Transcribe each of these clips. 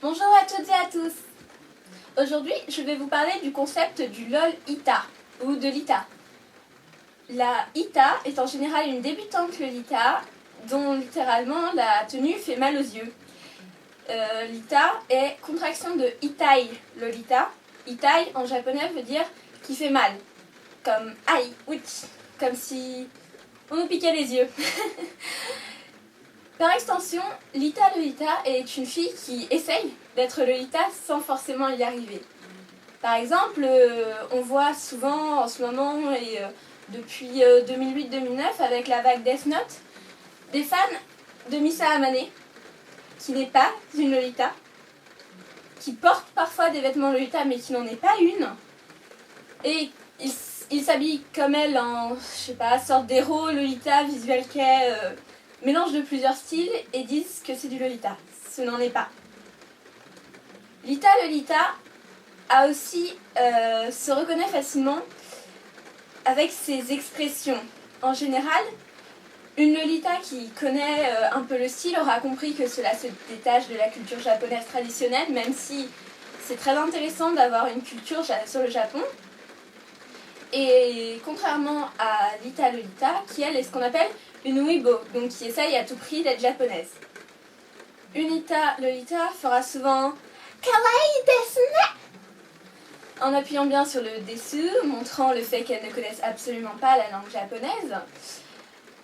Bonjour à toutes et à tous. Aujourd'hui, je vais vous parler du concept du Lolita ou de Lita. La Ita est en général une débutante Lolita dont littéralement la tenue fait mal aux yeux. Lita est contraction de Itai Lolita. Itai en japonais veut dire qui fait mal, comme aïe, ouch, comme si on nous piquait les yeux. Par extension, Lita Lolita est une fille qui essaye d'être Lolita sans forcément y arriver. Par exemple, on voit souvent en ce moment et depuis 2008-2009 avec la vague Death Note, des fans de Misa Amane, qui n'est pas une Lolita, qui porte parfois des vêtements Lolita mais qui n'en est pas une, et il s'habille comme elle en, sorte d'héros, Lolita, visual kei, mélange de plusieurs styles et disent que c'est du Lolita. Ce n'en est pas. Lita Lolita a aussi se reconnaît facilement avec ses expressions. En général, une Lolita qui connaît un peu le style aura compris que cela se détache de la culture japonaise traditionnelle, même si c'est très intéressant d'avoir une culture sur le Japon. Et contrairement à Lita Lolita, qui elle est ce qu'on appelle une Weibo, donc qui essaye à tout prix d'être japonaise. Une Lita Lolita fera souvent kawaii desu ne, en appuyant bien sur le desu, montrant le fait qu'elle ne connaisse absolument pas la langue japonaise.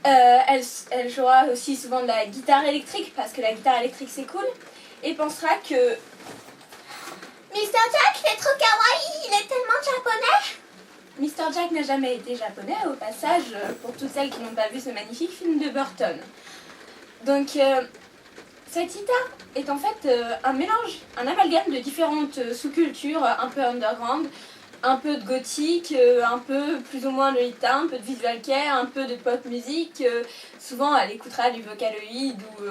Elle jouera aussi souvent de la guitare électrique, parce que la guitare électrique c'est cool, et pensera que Mr. Jack il est trop kawaii, il est tellement japonais. Mr. Jack n'a jamais été japonais, au passage, pour toutes celles qui n'ont pas vu ce magnifique film de Burton. Donc, cette Ita est en fait un mélange, un amalgame de différentes sous-cultures, un peu underground, un peu de gothique, un peu plus ou moins Lolita, un peu de visual kei, un peu de pop music. Souvent, elle écoutera du Vocaloid ou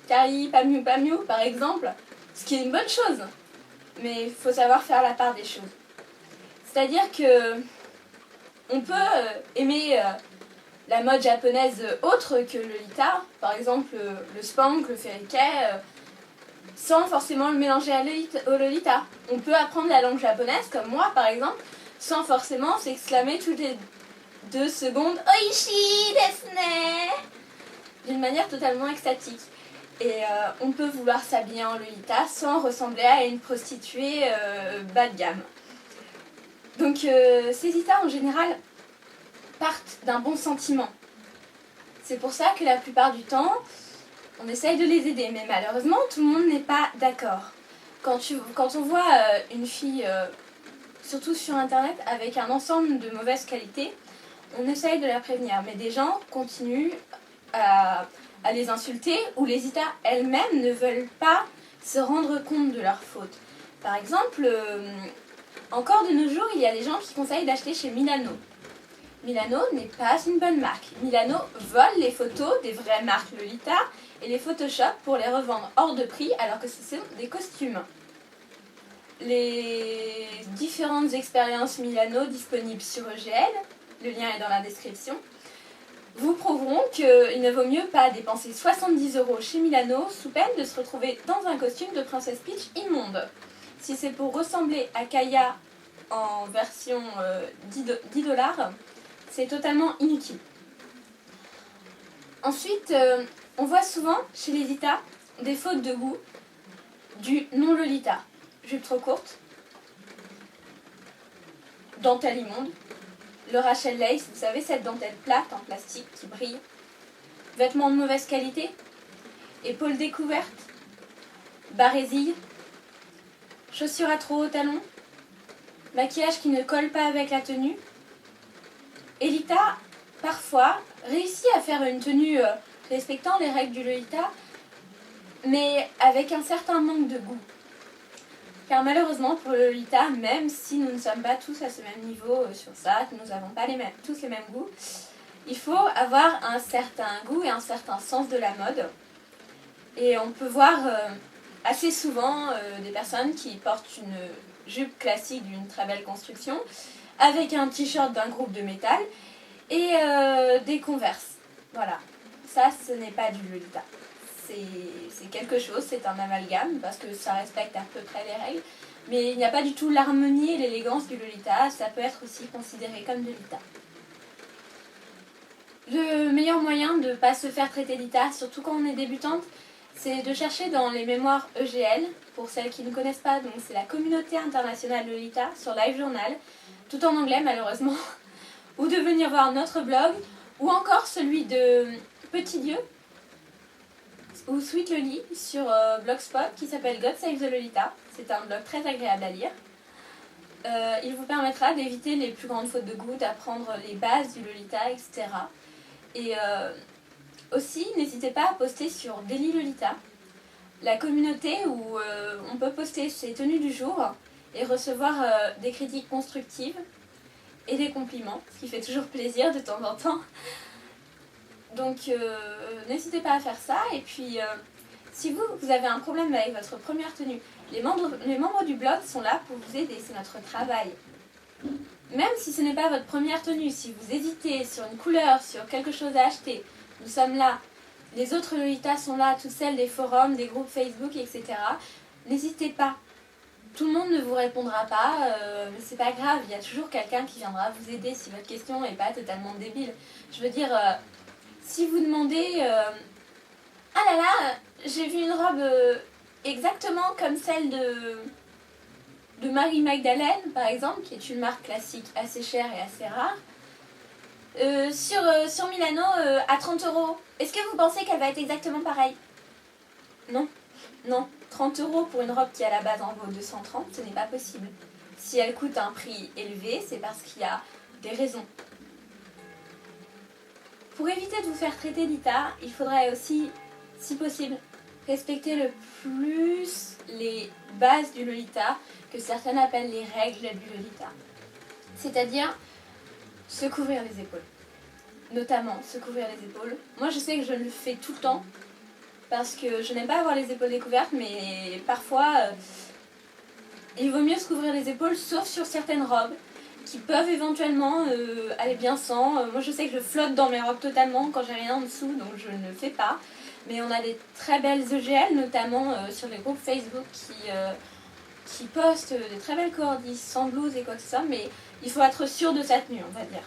Kari Pamiu Pamiu, par exemple, ce qui est une bonne chose. Mais il faut savoir faire la part des choses. C'est-à-dire que on peut aimer la mode japonaise autre que le Lolita, par exemple le spank, le fairy kei, sans forcément le mélanger au Lolita. On peut apprendre la langue japonaise, comme moi par exemple, sans forcément s'exclamer toutes les 2 secondes « Oishi desu ne !» d'une manière totalement extatique. Et on peut vouloir s'habiller en Lolita sans ressembler à une prostituée bas de gamme. Donc ces Ita en général partent d'un bon sentiment. C'est pour ça que la plupart du temps, on essaye de les aider. Mais malheureusement, tout le monde n'est pas d'accord. Quand on voit une fille, surtout sur Internet, avec un ensemble de mauvaise qualité, on essaye de la prévenir. Mais des gens continuent à les insulter ou les Ita elles-mêmes ne veulent pas se rendre compte de leur faute. Par exemple, encore de nos jours, il y a des gens qui conseillent d'acheter chez Milano. Milano n'est pas une bonne marque. Milano vole les photos des vraies marques Lolita et les Photoshop pour les revendre hors de prix alors que ce sont des costumes. Les différentes expériences Milano disponibles sur EGL, le lien est dans la description, vous prouveront qu'il ne vaut mieux pas dépenser 70 € chez Milano sous peine de se retrouver dans un costume de Princesse Peach immonde. Si c'est pour ressembler à Kaya en version 10 $, c'est totalement inutile. Ensuite, on voit souvent chez les Ita des fautes de goût du non-Lolita. Jupe trop courte, dentelle immonde, le Rachel Lace, vous savez cette dentelle plate en plastique qui brille, vêtements de mauvaise qualité, épaules découvertes, barésilles, chaussures à trop hauts talons, maquillage qui ne colle pas avec la tenue. Et Lita, parfois, réussit à faire une tenue respectant les règles du Lolita, mais avec un certain manque de goût. Car malheureusement, pour le Lolita, même si nous ne sommes pas tous à ce même niveau sur ça, que nous n'avons pas tous les mêmes goûts, il faut avoir un certain goût et un certain sens de la mode. Et on peut voir assez souvent des personnes qui portent une jupe classique d'une très belle construction, avec un t-shirt d'un groupe de métal et des Converse. Voilà, ça ce n'est pas du Lolita. c'est quelque chose, c'est un amalgame, parce que ça respecte à peu près les règles. Mais il n'y a pas du tout l'harmonie et l'élégance du Lolita, ça peut être aussi considéré comme de l'Ita. Le meilleur moyen de ne pas se faire traiter d'Ita, surtout quand on est débutante, c'est de chercher dans les mémoires EGL, pour celles qui ne connaissent pas, donc c'est la communauté internationale de Lolita, sur LiveJournal, tout en anglais malheureusement, ou de venir voir notre blog, ou encore celui de Petit Dieu, ou Sweet Loli sur Blogspot, qui s'appelle God Save the Lolita. C'est un blog très agréable à lire. Il vous permettra d'éviter les plus grandes fautes de goût, d'apprendre les bases du Lolita, etc. Et aussi, n'hésitez pas à poster sur Daily Lolita, la communauté où on peut poster ses tenues du jour et recevoir des critiques constructives et des compliments, ce qui fait toujours plaisir de temps en temps. Donc n'hésitez pas à faire ça. Et puis si vous avez un problème avec votre première tenue, les membres du blog sont là pour vous aider, c'est notre travail. Même si ce n'est pas votre première tenue, si vous hésitez sur une couleur, sur quelque chose à acheter, nous sommes là. Les autres Lolitas sont là, toutes celles des forums, des groupes Facebook, etc. N'hésitez pas. Tout le monde ne vous répondra pas, mais c'est pas grave, il y a toujours quelqu'un qui viendra vous aider si votre question n'est pas totalement débile. Je veux dire, si vous demandez ah là là, j'ai vu une robe exactement comme celle de Marie Magdalene, par exemple, qui est une marque classique assez chère et assez rare, sur Milano à 30 €. Est-ce que vous pensez qu'elle va être exactement pareille? Non, non. 30 € pour une robe qui à la base en vaut 230, ce n'est pas possible. Si elle coûte un prix élevé, c'est parce qu'il y a des raisons. Pour éviter de vous faire traiter d'Ita, il faudrait aussi, si possible, respecter le plus les bases du Lolita, que certaines appellent les règles du Lolita. C'est-à-dire se couvrir les épaules. Notamment se couvrir les épaules. Moi je sais que je le fais tout le temps, parce que je n'aime pas avoir les épaules découvertes, mais parfois il vaut mieux se couvrir les épaules, sauf sur certaines robes qui peuvent éventuellement aller bien sans. Moi je sais que je flotte dans mes robes totalement quand j'ai rien en dessous, donc je ne le fais pas. Mais on a des très belles EGL, notamment sur les groupes Facebook qui postent des très belles cordis sans blouse et quoi que ce soit, mais il faut être sûr de sa tenue, on va dire.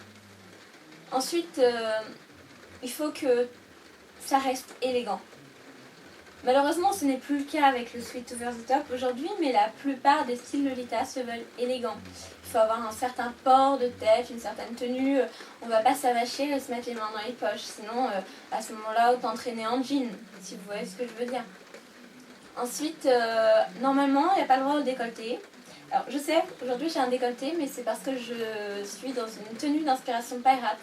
Ensuite, il faut que ça reste élégant. Malheureusement, ce n'est plus le cas avec le sweat over the top aujourd'hui, mais la plupart des styles Lolita se veulent élégants. Il faut avoir un certain port de tête, une certaine tenue. On ne va pas s'avacher et se mettre les mains dans les poches. Sinon, à ce moment-là, autant traîner en jean, si vous voyez ce que je veux dire. Ensuite, normalement, il n'y a pas le droit au décolleté. Alors, je sais, aujourd'hui j'ai un décolleté, mais c'est parce que je suis dans une tenue d'inspiration Pirates.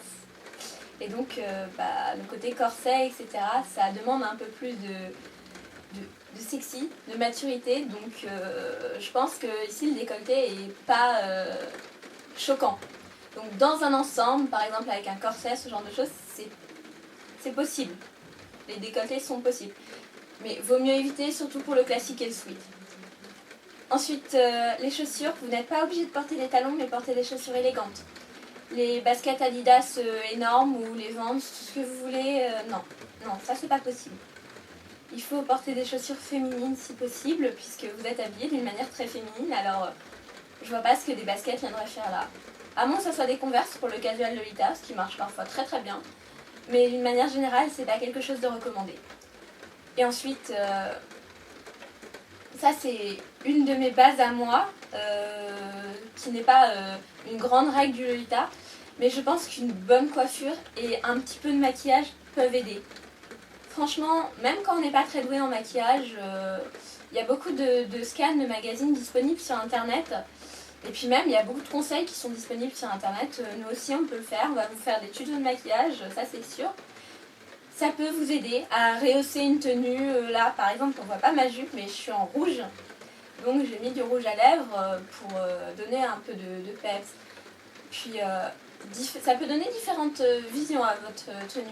Et donc, le côté corset, etc., ça demande un peu plus de sexy, de maturité, donc je pense que ici le décolleté est pas choquant. Donc dans un ensemble, par exemple avec un corset, ce genre de choses, c'est possible. Les décolletés sont possibles. Mais vaut mieux éviter, surtout pour le classique et le sweat. Ensuite, les chaussures, vous n'êtes pas obligé de porter des talons, mais porter des chaussures élégantes. Les baskets Adidas énormes ou les Vans, tout ce que vous voulez, non, ça c'est pas possible. Il faut porter des chaussures féminines si possible, puisque vous êtes habillé d'une manière très féminine, alors je vois pas ce que des baskets viendraient faire là. À moins que ce soit des Converse pour le casual Lolita, ce qui marche parfois très très bien, mais d'une manière générale, c'est pas quelque chose de recommandé. Et ensuite, ça c'est une de mes bases à moi, qui n'est pas une grande règle du Lolita, mais je pense qu'une bonne coiffure et un petit peu de maquillage peuvent aider. Franchement, même quand on n'est pas très doué en maquillage, il y a beaucoup de scans de magazines disponibles sur internet. Et puis même, il y a beaucoup de conseils qui sont disponibles sur internet. Nous aussi, on peut le faire. On va vous faire des tutos de maquillage, ça c'est sûr. Ça peut vous aider à rehausser une tenue. Là, par exemple, on ne voit pas ma jupe, mais je suis en rouge. Donc j'ai mis du rouge à lèvres pour donner un peu de peps. Puis ça peut donner différentes visions à votre tenue.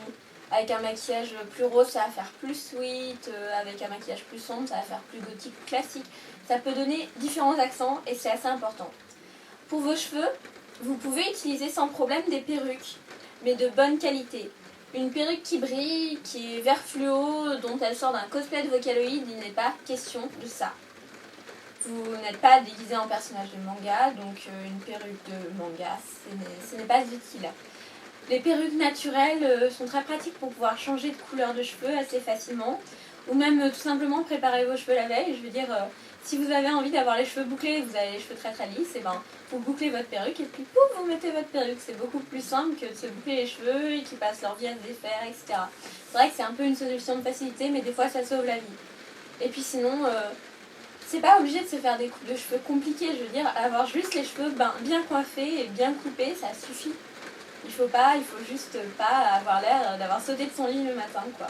Avec un maquillage plus rose, ça va faire plus sweet. Avec un maquillage plus sombre, ça va faire plus gothique, classique. Ça peut donner différents accents et c'est assez important. Pour vos cheveux, vous pouvez utiliser sans problème des perruques, mais de bonne qualité. Une perruque qui brille, qui est vert fluo, dont elle sort d'un cosplay de Vocaloid, il n'est pas question de ça. Vous n'êtes pas déguisé en personnage de manga, donc une perruque de manga, ce n'est pas utile. Les perruques naturelles sont très pratiques pour pouvoir changer de couleur de cheveux assez facilement, ou même tout simplement préparer vos cheveux la veille. Je veux dire, si vous avez envie d'avoir les cheveux bouclés et que vous avez les cheveux très très lisses, et ben, vous bouclez votre perruque et puis pouf, vous mettez votre perruque. C'est beaucoup plus simple que de se boucler les cheveux et qu'ils passent leur vie à se défaire, etc. C'est vrai que c'est un peu une solution de facilité, mais des fois ça sauve la vie. Et puis sinon, c'est pas obligé de se faire des coupes de cheveux compliquées. Je veux dire, avoir juste les cheveux bien coiffés et bien coupés, ça suffit. Il faut juste pas avoir l'air d'avoir sauté de son lit le matin, quoi.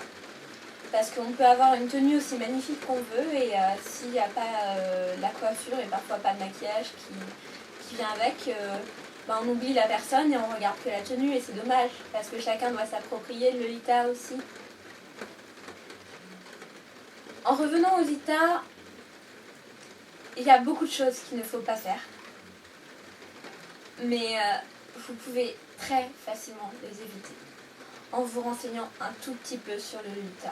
Parce qu'on peut avoir une tenue aussi magnifique qu'on veut et s'il n'y a pas la coiffure et parfois pas de maquillage qui vient avec, on oublie la personne et on regarde que la tenue et c'est dommage parce que chacun doit s'approprier le Lolita aussi. En revenant au Lolita, il y a beaucoup de choses qu'il ne faut pas faire. Mais vous pouvez très facilement les éviter en vous renseignant un tout petit peu sur le Lolita.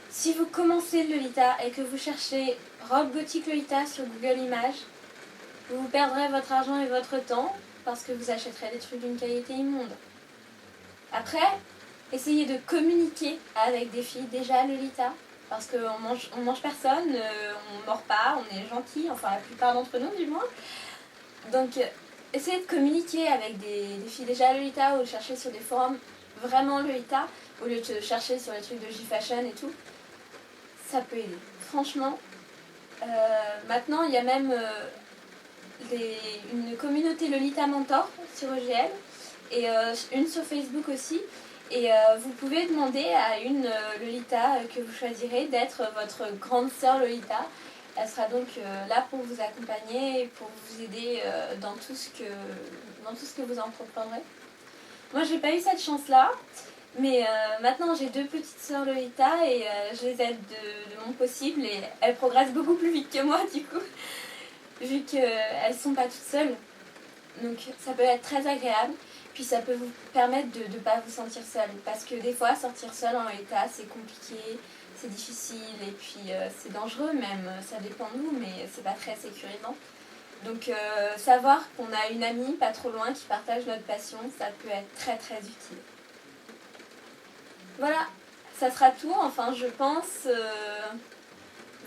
Si vous commencez le Lolita et que vous cherchez robe gothique Lolita sur Google Images, vous perdrez votre argent et votre temps parce que vous achèterez des trucs d'une qualité immonde. Après, essayez de communiquer avec des filles déjà Lolita parce qu'on mange personne, on mord pas, on est gentil, enfin la plupart d'entre nous du moins. Donc essayez de communiquer avec des filles déjà Lolita ou de chercher sur des forums vraiment Lolita au lieu de chercher sur les trucs de J-Fashion et tout. Ça peut aider. Franchement, maintenant il y a même une communauté Lolita Mentor sur EGL et une sur Facebook aussi. Et vous pouvez demander à une Lolita que vous choisirez d'être votre grande sœur Lolita. Elle sera donc là pour vous accompagner et pour vous aider dans tout ce que vous entreprendrez. Moi, j'ai pas eu cette chance-là, mais maintenant j'ai 2 petites sœurs Lolita et je les aide de mon possible et elles progressent beaucoup plus vite que moi du coup, vu qu'elles sont pas toutes seules. Donc ça peut être très agréable. Puis ça peut vous permettre de ne pas vous sentir seule. Parce que des fois, sortir seule en Lolita, c'est compliqué, c'est difficile et puis c'est dangereux même. Ça dépend de nous, mais c'est pas très sécurisant. Donc savoir qu'on a une amie pas trop loin qui partage notre passion, ça peut être très très utile. Voilà, ça sera tout. Enfin, je pense.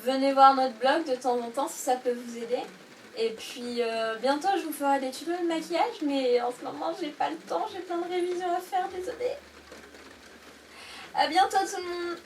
Venez voir notre blog de temps en temps si ça peut vous aider. Et puis bientôt je vous ferai des tutos de maquillage, mais en ce moment j'ai pas le temps, j'ai plein de révisions à faire, désolée. À bientôt tout le monde.